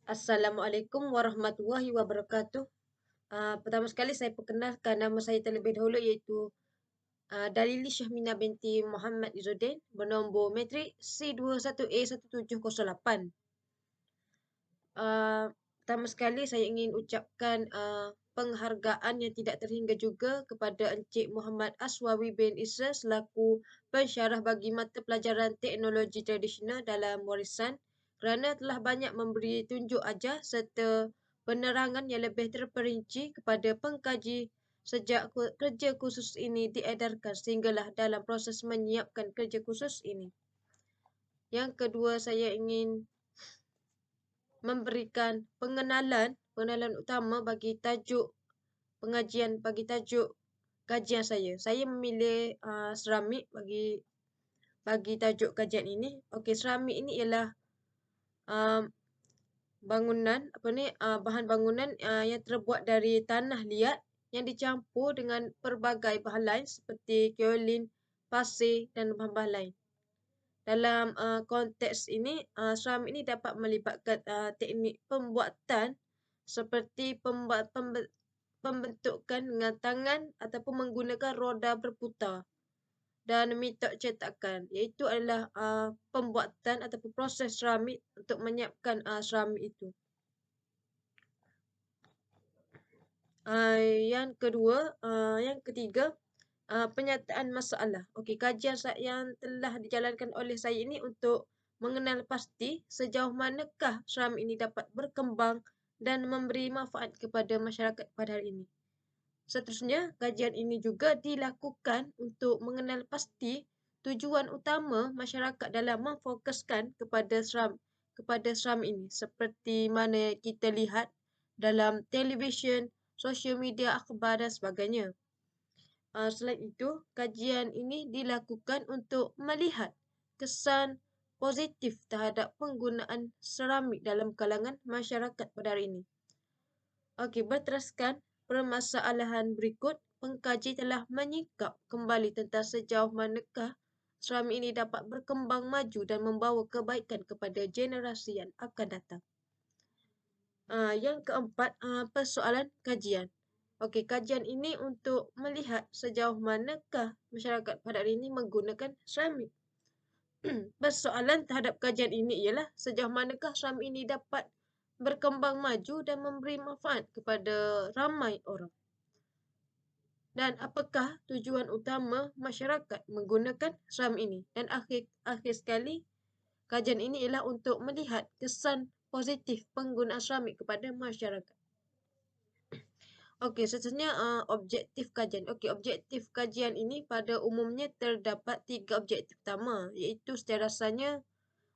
Assalamualaikum warahmatullahi wabarakatuh. Pertama sekali saya perkenalkan nama saya terlebih dahulu iaitu Dalili Syahmina binti Muhammad Izzuddin bernombor metrik C21A1708. Pertama sekali saya ingin ucapkan penghargaan yang tidak terhingga juga kepada Encik Muhammad Aswawi bin Isa selaku pensyarah bagi mata pelajaran teknologi tradisional dalam warisan kerana telah banyak memberi tunjuk ajar serta penerangan yang lebih terperinci kepada pengkaji sejak kerja khusus ini diedarkan sehinggalah dalam proses menyiapkan kerja khusus ini. Yang kedua, saya ingin memberikan pengenalan utama bagi tajuk kajian saya. Saya memilih seramik bagi tajuk kajian ini. Okey, seramik ini ialah um, bahan bangunan yang terbuat dari tanah liat yang dicampur dengan pelbagai bahan lain seperti kaolin, pasir dan bahan-bahan lain. Dalam konteks ini, seramik ini dapat melibatkan teknik pembuatan seperti pembentukan dengan tangan ataupun menggunakan roda berputar dan metod cetakan, iaitu adalah pembuatan ataupun proses seramik untuk menyiapkan seramik itu. Yang ketiga, penyataan masalah. Okey, kajian yang telah dijalankan oleh saya ini untuk mengenal pasti sejauh manakah seramik ini dapat berkembang dan memberi manfaat kepada masyarakat pada hari ini. Seterusnya, kajian ini juga dilakukan untuk mengenal pasti tujuan utama masyarakat dalam memfokuskan kepada seramik ini seperti mana kita lihat dalam televisyen, sosial media, akhbar dan sebagainya. Selain itu, kajian ini dilakukan untuk melihat kesan positif terhadap penggunaan seramik dalam kalangan masyarakat pada hari ini. Okey, berteraskan permasalahan berikut, pengkaji telah menyingkap kembali tentang sejauh manakah seramik ini dapat berkembang maju dan membawa kebaikan kepada generasi yang akan datang. Yang keempat, persoalan kajian. Okey, kajian ini untuk melihat sejauh manakah masyarakat pada hari ini menggunakan seramik. Persoalan terhadap kajian ini ialah sejauh manakah seramik ini dapat berkembang maju dan memberi manfaat kepada ramai orang. Dan apakah tujuan utama masyarakat menggunakan seramik ini? Dan akhir sekali, kajian ini ialah untuk melihat kesan positif penggunaan seramik kepada masyarakat. Okey, seterusnya objektif kajian. Okey, objektif kajian ini pada umumnya terdapat 3 objektif utama, iaitu secara rasanya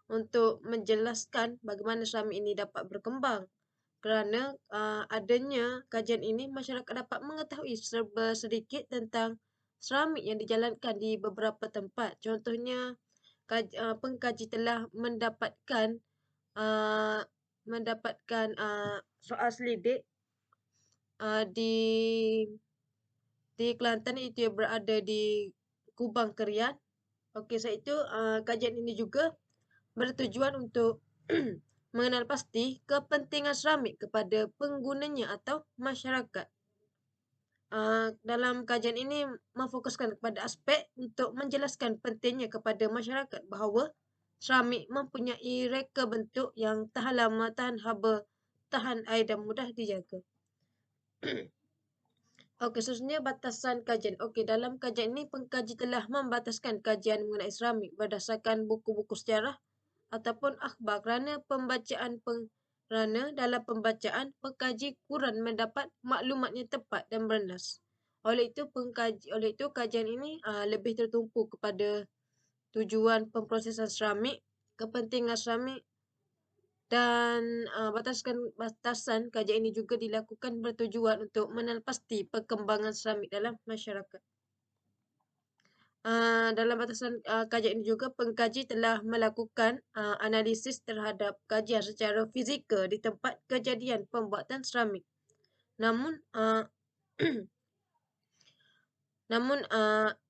untuk menjelaskan bagaimana seramik ini dapat berkembang. Kerana adanya kajian ini, masyarakat dapat mengetahui serba sedikit tentang seramik yang dijalankan di beberapa tempat. Contohnya, pengkaji telah mendapatkan soal selidik di Kelantan, itu yang berada di Kubang Kerian. Okey, selain itu kajian ini juga bertujuan untuk mengenal pasti kepentingan seramik kepada penggunanya atau masyarakat. Dalam kajian ini memfokuskan kepada aspek untuk menjelaskan pentingnya kepada masyarakat bahawa seramik mempunyai reka bentuk yang tahan lama, tahan haba, tahan air dan mudah dijaga. Okey, seterusnya batasan kajian. Okey, dalam kajian ini pengkaji telah membataskan kajian mengenai seramik berdasarkan buku-buku sejarah ataupun akhbar kerana dalam pembacaan pengkaji kurang mendapat maklumat yang tepat dan bernas. Oleh itu kajian ini lebih tertumpu kepada tujuan pemprosesan seramik, kepentingan seramik dan batasan kajian ini juga dilakukan bertujuan untuk mengenal pasti perkembangan seramik dalam masyarakat. Dalam batasan kajian ini juga pengkaji telah melakukan analisis terhadap kajian secara fizikal di tempat kejadian pembuatan seramik. Namun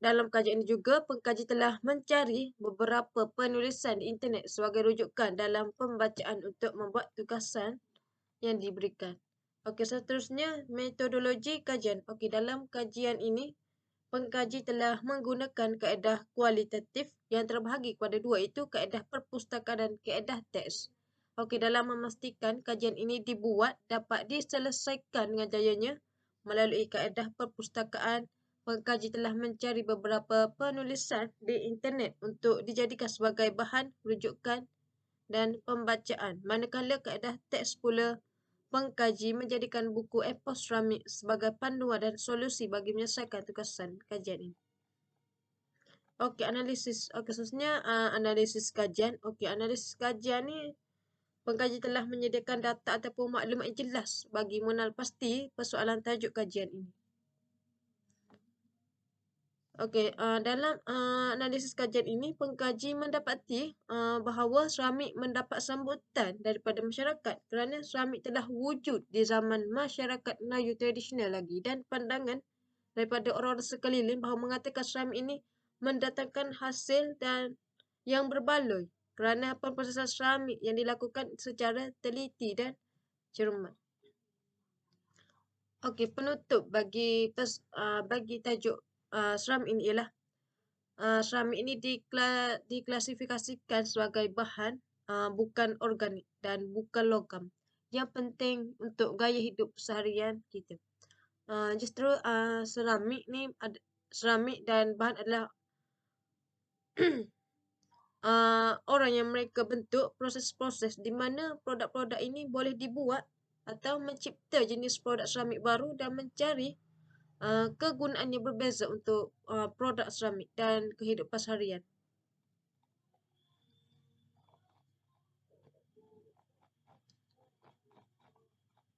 dalam kajian ini juga pengkaji telah mencari beberapa penulisan di internet sebagai rujukan dalam pembacaan untuk membuat tugasan yang diberikan. Okey, seterusnya metodologi kajian. Okey, dalam kajian ini pengkaji telah menggunakan kaedah kualitatif yang terbahagi kepada dua, iaitu kaedah perpustakaan dan kaedah teks. Okey, dalam memastikan kajian ini dibuat dapat diselesaikan dengan jayanya melalui kaedah perpustakaan, pengkaji telah mencari beberapa penulisan di internet untuk dijadikan sebagai bahan rujukan dan pembacaan. Manakala kaedah teks pula, pengkaji menjadikan buku epos Ramik sebagai panduan dan solusi bagi menyelesaikan tugasan kajian ini. Okey, analisis. Okey, seterusnya analisis kajian. Okey, analisis kajian ni pengkaji telah menyediakan data ataupun maklumat yang jelas bagi mengenal pasti persoalan tajuk kajian ini. Okey, dalam analisis kajian ini, pengkaji mendapati bahawa seramik mendapat sambutan daripada masyarakat kerana seramik telah wujud di zaman masyarakat Melayu tradisional lagi, dan pandangan daripada orang-orang sekeliling bahawa mengatakan seramik ini mendatangkan hasil dan yang berbaloi kerana pemprosesan seramik yang dilakukan secara teliti dan cermat. Okey, penutup bagi tajuk seramik ini ialah seramik ini diklasifikasikan sebagai bahan bukan organik dan bukan logam yang penting untuk gaya hidup seharian kita. Justru seramik dan bahan adalah orang yang mereka bentuk proses-proses di mana produk-produk ini boleh dibuat atau mencipta jenis produk seramik baru dan mencari kegunaan yang berbeza untuk produk seramik dan kehidupan seharian.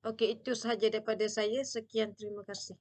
Okey, itu sahaja daripada saya. Sekian, terima kasih.